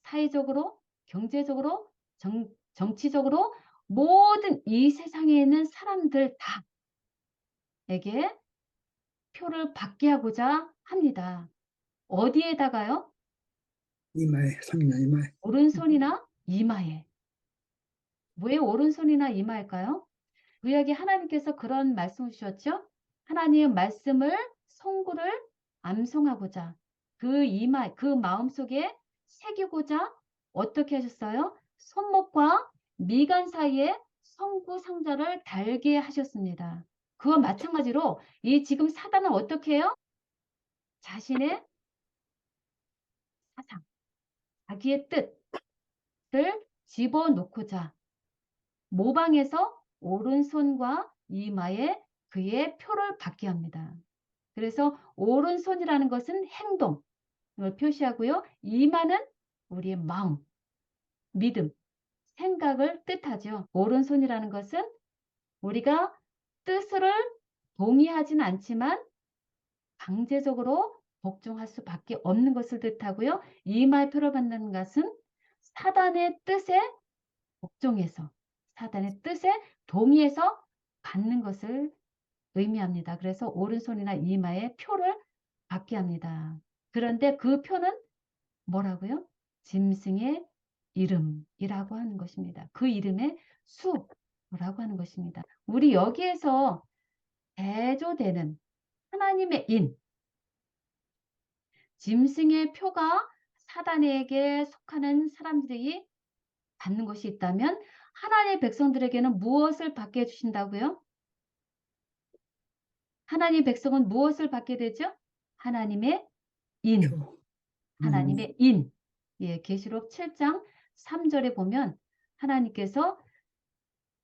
사회적으로, 경제적으로, 정치적으로 모든 이 세상에 있는 사람들 다에게 표를 받게 하고자 합니다. 어디에다가요?
이마에 상냐 이마에.
오른손이나 이마에. 왜 오른손이나 이마일까요? 구약에 하나님께서 그런 말씀을 주셨죠? 하나님의 말씀을 성구를 암송하고자 그 이마 그 마음속에 새기고자 어떻게 하셨어요? 손목과 미간 사이에 성구 상자를 달게 하셨습니다. 그와 마찬가지로 이 지금 사단은 어떻게 해요? 자신의 사상, 자기의 뜻을 집어넣고자 모방해서 오른손과 이마에 그의 표를 받게 합니다. 그래서 오른손이라는 것은 행동을 표시하고요. 이마는 우리의 마음, 믿음, 생각을 뜻하죠. 오른손이라는 것은 우리가 뜻을 동의하진 않지만 강제적으로 복종할 수밖에 없는 것을 뜻하고요. 이마에 표를 받는 것은 사단의 뜻에 복종해서 사단의 뜻에 동의해서 받는 것을 의미합니다. 그래서 오른손이나 이마에 표를 받게 합니다. 그런데 그 표는 뭐라고요? 짐승의 이름이라고 하는 것입니다. 그 이름의 수라고 하는 것입니다. 우리 여기에서 대조되는 하나님의 인, 짐승의 표가 사단에게 속하는 사람들이 받는 것이 있다면 하나님의 백성들에게는 무엇을 받게 해주신다고요? 하나님의 백성은 무엇을 받게 되죠? 하나님의 인,
표.
하나님의 인. 예, 계시록 7장 3절에 보면 하나님께서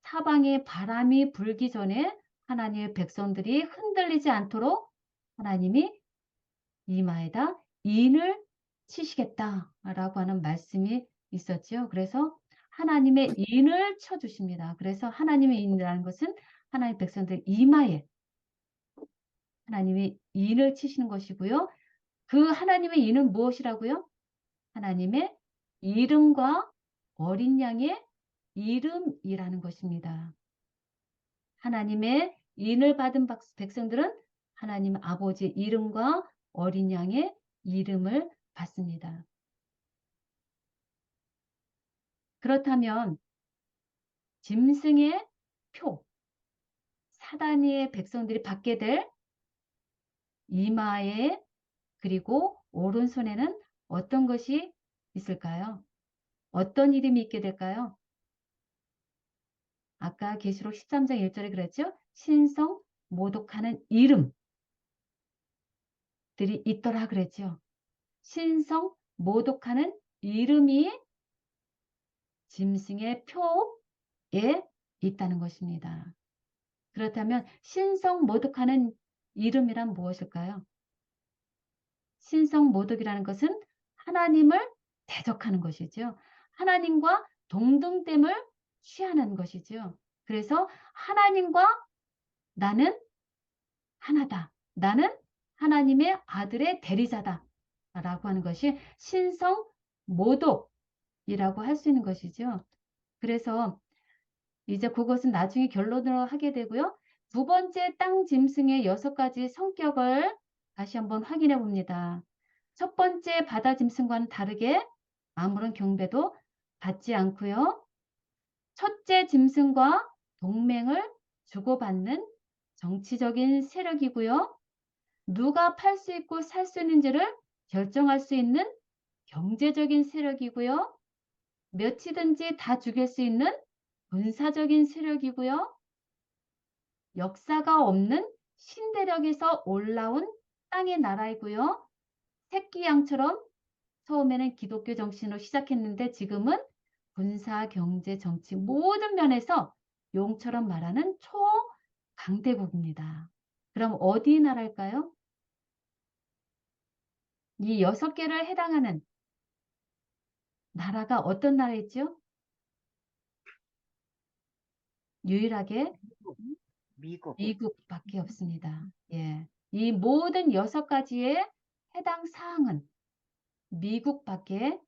사방에 바람이 불기 전에 하나님의 백성들이 흔들리지 않도록 하나님이 이마에다 인을 치시겠다라고 하는 말씀이 있었지요. 그래서 하나님의 인을 쳐주십니다. 그래서 하나님의 인이라는 것은 하나님의 백성들 이마에 하나님이 인을 치시는 것이고요. 그 하나님의 인은 무엇이라고요? 하나님의 이름과 어린 양의 이름이라는 것입니다. 하나님의 인을 받은 백성들은 하나님 아버지의 이름과 어린 양의 이름을 받습니다. 그렇다면 짐승의 표, 사단의 백성들이 받게 될 이마에 그리고 오른손에는 어떤 것이 있을까요? 어떤 이름이 있게 될까요? 아까 계시록 13장 1절에 그랬죠? 신성 모독하는 이름들이 있더라 그랬죠. 신성 모독하는 이름이 짐승의 표에 있다는 것입니다. 그렇다면 신성 모독하는 이름이란 무엇일까요? 신성 모독이라는 것은 하나님을 대적하는 것이죠. 하나님과 동등됨을 취하는 것이죠. 그래서 하나님과 나는 하나다. 나는 하나님의 아들의 대리자다. 라고 하는 것이 신성 모독이라고 할 수 있는 것이죠. 그래서 이제 그것은 나중에 결론으로 하게 되고요. 두 번째 땅 짐승의 6가지 성격을 다시 한번 확인해 봅니다. 첫 번째 바다 짐승과는 다르게 아무런 경배도 받지 않고요. 첫째 짐승과 동맹을 주고받는 정치적인 세력이고요. 누가 팔 수 있고 살 수 있는지를 결정할 수 있는 경제적인 세력이고요. 몇이든지 다 죽일 수 있는 군사적인 세력이고요. 역사가 없는 신대륙에서 올라온 땅의 나라이고요. 새끼 양처럼 처음에는 기독교 정신으로 시작했는데 지금은 군사, 경제, 정치 모든 면에서 용처럼 말하는 초강대국입니다. 그럼 어디 나라일까요? 이 6개를 해당하는 나라가 어떤 나라였죠? 유일하게
미국.
미국밖에 없습니다. 예. 이 모든 6가지의 해당 사항은 미국밖에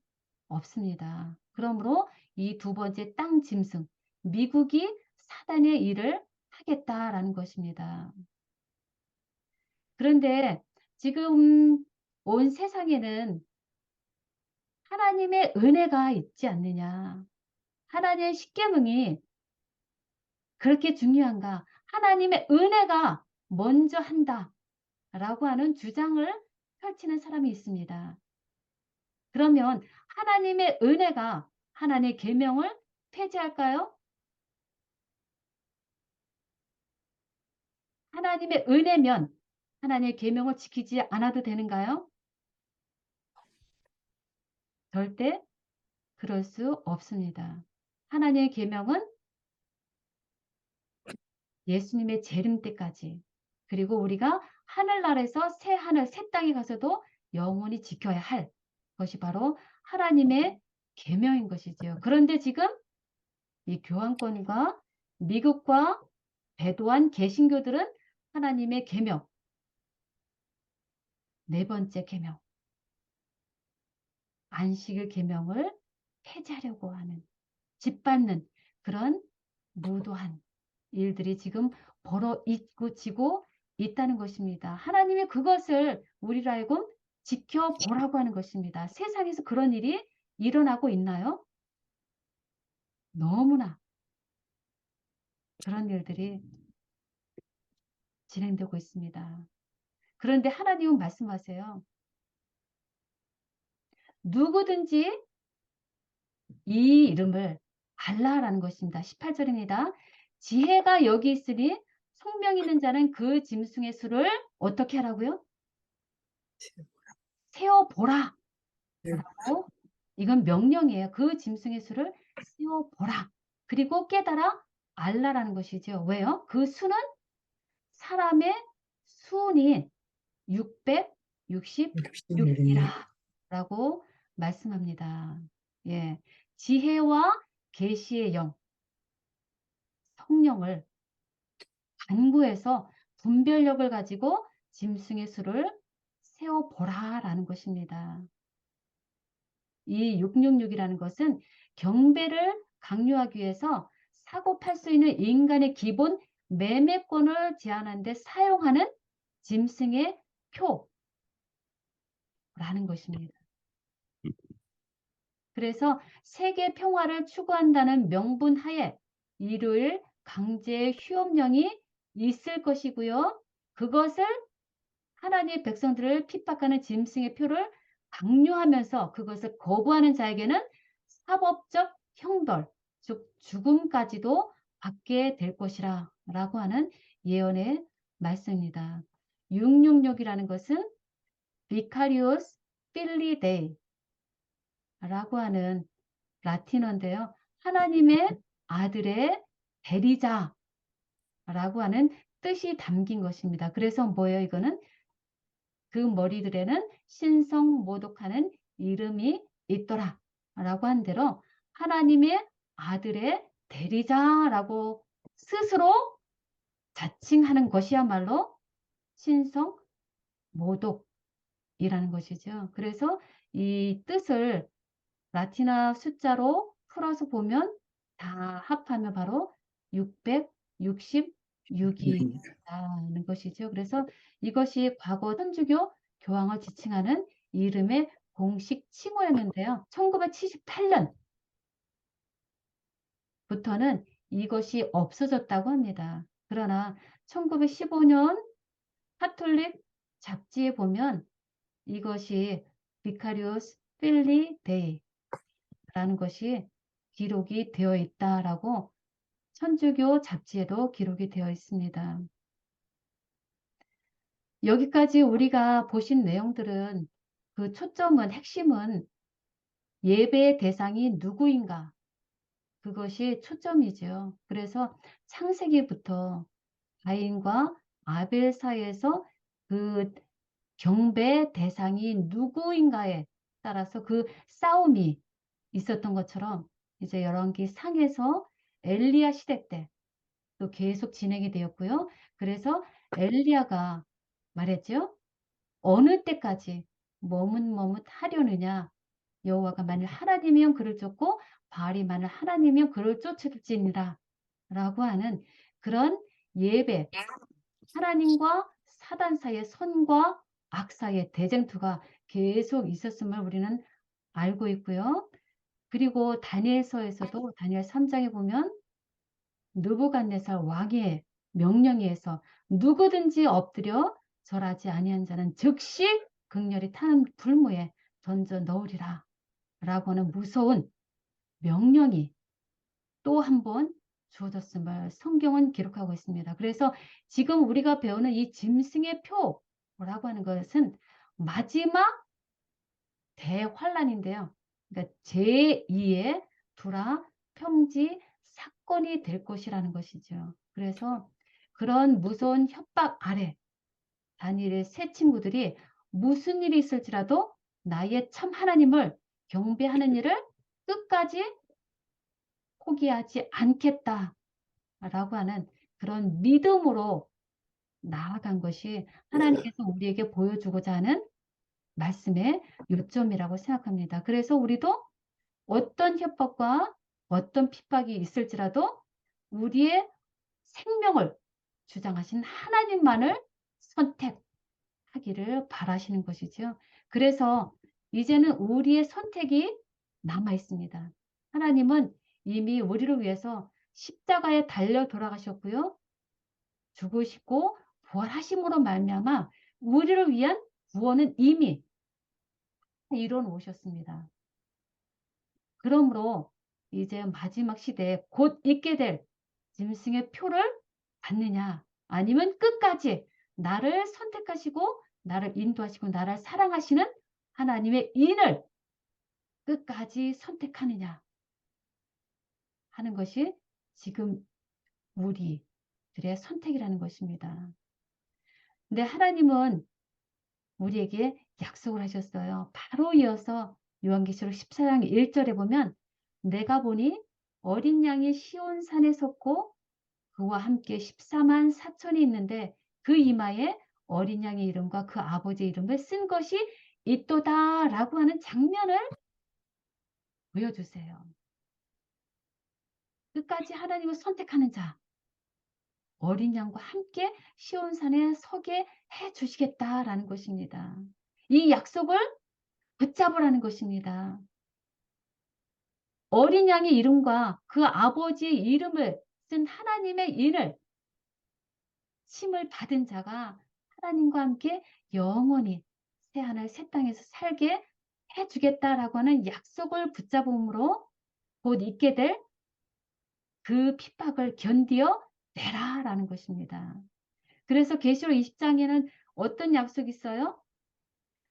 없습니다. 그러므로 이 두 번째 땅 짐승, 미국이 사단의 일을 하겠다라는 것입니다. 그런데 지금 온 세상에는 하나님의 은혜가 있지 않느냐. 하나님의 십계명이 그렇게 중요한가? 하나님의 은혜가 먼저 한다라고 하는 주장을 펼치는 사람이 있습니다. 그러면 하나님의 은혜가 하나님의 계명을 폐지할까요? 하나님의 은혜면 하나님의 계명을 지키지 않아도 되는가요? 절대 그럴 수 없습니다. 하나님의 계명은 예수님의 재림 때까지, 그리고 우리가 하늘나라에서 새 하늘 새 땅에 가서도 영원히 지켜야 할 것이 바로 하나님의 계명인 것이지요. 그런데 지금 이 교황권과 미국과 배도한 개신교들은 하나님의 계명, 네 번째 계명, 안식일 계명을 폐지하려고 하는, 짓밟는 그런 무도한 일들이 지금 벌어지고 있다는 것입니다. 하나님이 그것을 우리로 하여금 지켜보라고 하는 것입니다. 세상에서 그런 일이 일어나고 있나요? 너무나 그런 일들이 진행되고 있습니다. 그런데 하나님은 말씀하세요. 누구든지 이 이름을 알라라는 것입니다. 18절입니다. 지혜가 여기 있으니 성령 있는 자는 그 짐승의 수를 어떻게 하라고요? 세어보라. 라고, 이건 명령이에요. 그 짐승의 수를 세어보라. 그리고 깨달아 알라라는 것이죠. 왜요? 그 수는 사람의 수니 666이라
66.
라고 말씀합니다. 예. 지혜와 계시의 영, 성령을 간구해서 분별력을 가지고 짐승의 수를 세어보라라는 것입니다. 이 666이라는 것은 경배를 강요하기 위해서 사고 팔 수 있는 인간의 기본 매매권을 제한하는 데 사용하는 짐승의 표라는 것입니다. 그래서 세계 평화를 추구한다는 명분 하에 일요일 강제 휴업령이 있을 것이고요. 그것을 하나님의 백성들을 핍박하는 짐승의 표를 강요하면서 그것을 거부하는 자에게는 사법적 형벌, 즉 죽음까지도 받게 될 것이라 라고 하는 예언의 말씀입니다. 666이라는 것은 Vicarious Filii Dei 라고 하는 라틴어인데요. 하나님의 아들의 대리자라고 하는 뜻이 담긴 것입니다. 그래서 뭐예요? 이거는 그 머리들에는 신성 모독하는 이름이 있더라 라고 한 대로 하나님의 아들의 대리자라고 스스로 자칭하는 것이야말로 신성 모독이라는 것이죠. 그래서 이 뜻을 라틴어 숫자로 풀어서 보면 다 합하면 바로 666이라는 것이죠. 그래서 이것이 과거 천주교 교황을 지칭하는 이름의 공식 칭호였는데요. 1978년부터는 이것이 없어졌다고 합니다. 그러나 1915년 카톨릭 잡지에 보면 이것이 비카리오스 필리 데이 라는 것이 기록이 되어 있다라고 천주교 잡지에도 기록이 되어 있습니다. 여기까지 우리가 보신 내용들은 그 초점은, 핵심은 예배의 대상이 누구인가, 그것이 초점이죠. 그래서 창세기부터 가인과 아벨 사이에서 그 경배 대상이 누구인가에 따라서 그 싸움이 있었던 것처럼 이제 열왕기 상에서 엘리야 시대 때 또 계속 진행이 되었고요. 그래서 엘리야가 말했죠. 어느 때까지 머뭇머뭇하려느냐. 여호와가 만일 하나님이면 그를 쫓고 바알이 만일 하나님이면 그를 쫓을지니라 라고 하는 그런 예배, 하나님과 사단 사이의 선과 악 사이의 대쟁투가 계속 있었음을 우리는 알고 있고요. 그리고 다니엘서에서도 다니엘 3장에 보면 느부갓네살 왕의 명령에서 누구든지 엎드려 절하지 아니한 자는 즉시 극렬히 타는 불무에 던져 넣으리라 라고 하는 무서운 명령이 또 한 번 주어졌음을 성경은 기록하고 있습니다. 그래서 지금 우리가 배우는 이 짐승의 표라고 하는 것은 마지막 대환란인데요. 그러니까 제2의 두라 평지 사건이 될 것이라는 것이죠. 그래서 그런 무서운 협박 아래 다니엘의 세 친구들이 무슨 일이 있을지라도 나의 참 하나님을 경배하는 일을 끝까지 포기하지 않겠다라고 하는 그런 믿음으로 나아간 것이 하나님께서 우리에게 보여주고자 하는 말씀의 요점이라고 생각합니다. 그래서 우리도 어떤 협박과 어떤 핍박이 있을지라도 우리의 생명을 주장하신 하나님만을 선택하기를 바라시는 것이죠. 그래서 이제는 우리의 선택이 남아 있습니다. 하나님은 이미 우리를 위해서 십자가에 달려 돌아가셨고요. 죽으시고 부활하심으로 말미암아 우리를 위한 구원은 이미 이뤄 놓으셨습니다. 그러므로 이제 마지막 시대에 곧 있게 될 짐승의 표를 받느냐 아니면 끝까지 나를 선택하시고 나를 인도하시고 나를 사랑하시는 하나님의 인을 끝까지 선택하느냐 하는 것이 지금 우리들의 선택이라는 것입니다. 근데 하나님은 우리에게 약속을 하셨어요. 바로 이어서 요한계시록 14장 1절에 보면 내가 보니 어린 양이 시온산에 섰고 그와 함께 14만 4천이 있는데 그 이마에 어린 양의 이름과 그 아버지의 이름을 쓴 것이 있도다라고 하는 장면을 보여주세요. 끝까지 하나님을 선택하는 자, 어린 양과 함께 시온산에 서게 해 주시겠다라는 것입니다. 이 약속을 붙잡으라는 것입니다. 어린 양의 이름과 그 아버지의 이름을 쓴 하나님의 인을 칭을 받은 자가 하나님과 함께 영원히 새하늘 새 땅에서 살게 해주겠다라고 하는 약속을 붙잡음으로 곧 있게 될 그 핍박을 견디어 내라라는 것입니다. 그래서 계시록 20장에는 어떤 약속이 있어요?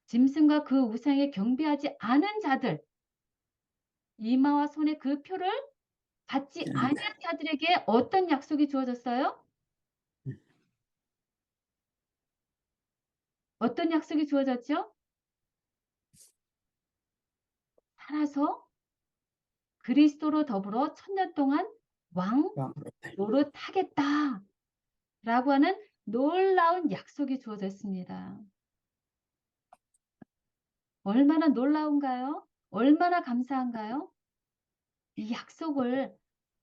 짐승과 그 우상에 경배하지 않은 자들, 이마와 손에 그 표를 받지 아니한 자들에게 어떤 약속이 주어졌어요? 어떤 약속이 주어졌죠? 살아서 그리스도로 더불어 천년 동안 왕 노릇하겠다라고 하는 놀라운 약속이 주어졌습니다. 얼마나 놀라운가요? 얼마나 감사한가요? 이 약속을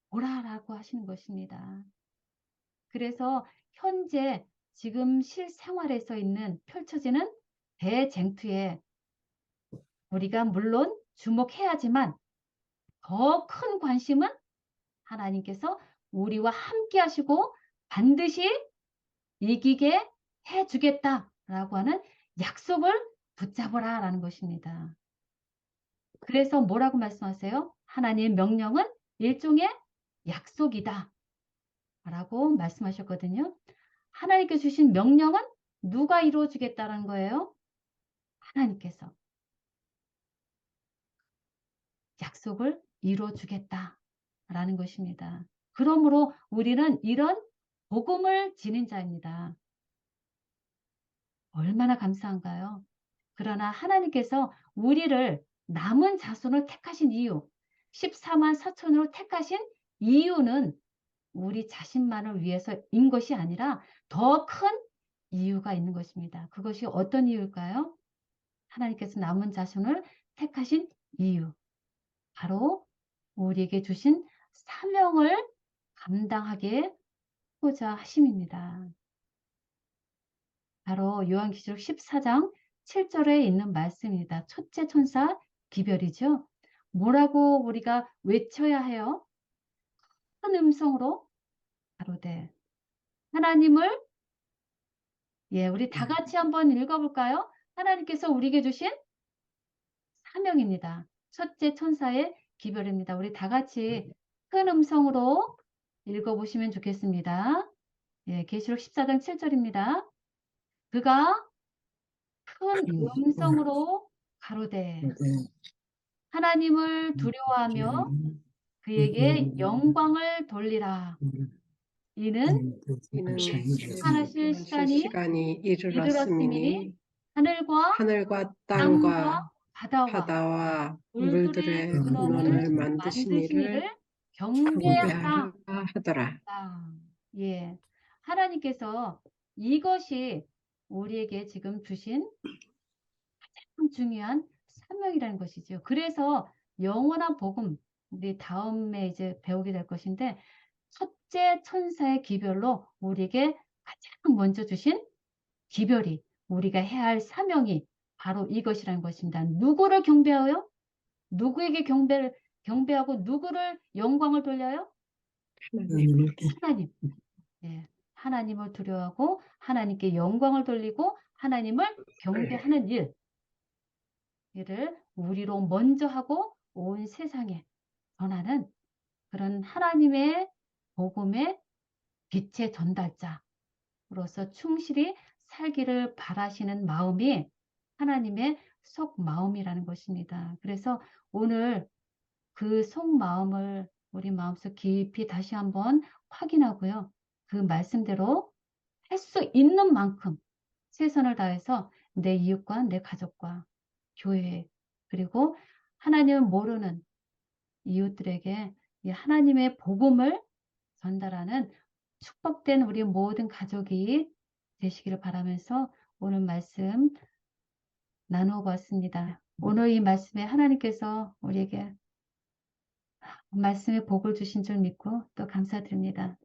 보라라고 하시는 것입니다. 그래서 현재 지금 실생활에서 있는 펼쳐지는 대쟁투에 우리가 물론 주목해야지만 더 큰 관심은 하나님께서 우리와 함께 하시고 반드시 이기게 해주겠다라고 하는 약속을 붙잡으라라는 것입니다. 그래서 뭐라고 말씀하세요? 하나님의 명령은 일종의 약속이다 라고 말씀하셨거든요. 하나님께 주신 명령은 누가 이루어 주겠다는 거예요? 하나님께서 약속을 이루어 주겠다라는 것입니다. 그러므로 우리는 이런 복음을 지닌 자입니다. 얼마나 감사한가요? 그러나 하나님께서 우리를 남은 자손을 택하신 이유, 14만 4천으로 택하신 이유는 우리 자신만을 위해서인 것이 아니라 더 큰 이유가 있는 것입니다. 그것이 어떤 이유일까요? 하나님께서 남은 자손을 택하신 이유, 바로 우리에게 주신 사명을 감당하게 하고자 하심입니다. 바로 요한계시록 14장 7절에 있는 말씀입니다. 첫째 천사 기별이죠. 뭐라고 우리가 외쳐야 해요? 큰 음성으로 가로되 하나님을 우리 다 같이 한번 읽어볼까요? 하나님께서 우리에게 주신 사명입니다. 첫째 천사의 기별입니다. 우리 다 같이 큰 음성으로 읽어보시면 좋겠습니다. 계시록 14장 7절입니다. 그가 큰 음성으로 가로되 하나님을 두려워하며 그에게 영광을 돌리라. 이는
이는
하나실 시간이
시간이
이르렀음이니
이르렀음이니
하늘과
하늘과
땅과
땅과
바다와
바다와
물들의
물들의
근원을
근원을 만드신
만드신
이를
이를 경배하라.
경배하라 하더라.
하나님께서 이것이 우리에게 지금 주신 가장 중요한 사명이라는 것이죠. 그래서 영원한 복음, 우리 다음에 이제 배우게 될 것인데, 첫째 천사의 기별로 우리에게 가장 먼저 주신 기별이, 우리가 해야 할 사명이 바로 이것이라는 것입니다. 누구를 경배하여? 누구에게 경배하고 누구를 영광을 돌려요? 하나님. 하나님을 두려워하고 하나님께 영광을 돌리고 하나님을 경배하는 일을 우리로 먼저 하고 온 세상에 전하는 그런 하나님의 복음의 빛의 전달자로서 충실히 살기를 바라시는 마음이 하나님의 속마음이라는 것입니다. 그래서 오늘 그 속마음을 우리 마음속 깊이 다시 한번 확인하고요. 그 말씀대로 할 수 있는 만큼 최선을 다해서 내 이웃과 내 가족과 교회 그리고 하나님을 모르는 이웃들에게 이 하나님의 복음을 전달하는 축복된 우리 모든 가족이 되시기를 바라면서 오늘 말씀 나누어 봤습니다. 오늘 이 말씀에 하나님께서 우리에게 말씀의 복을 주신 줄 믿고 또 감사드립니다.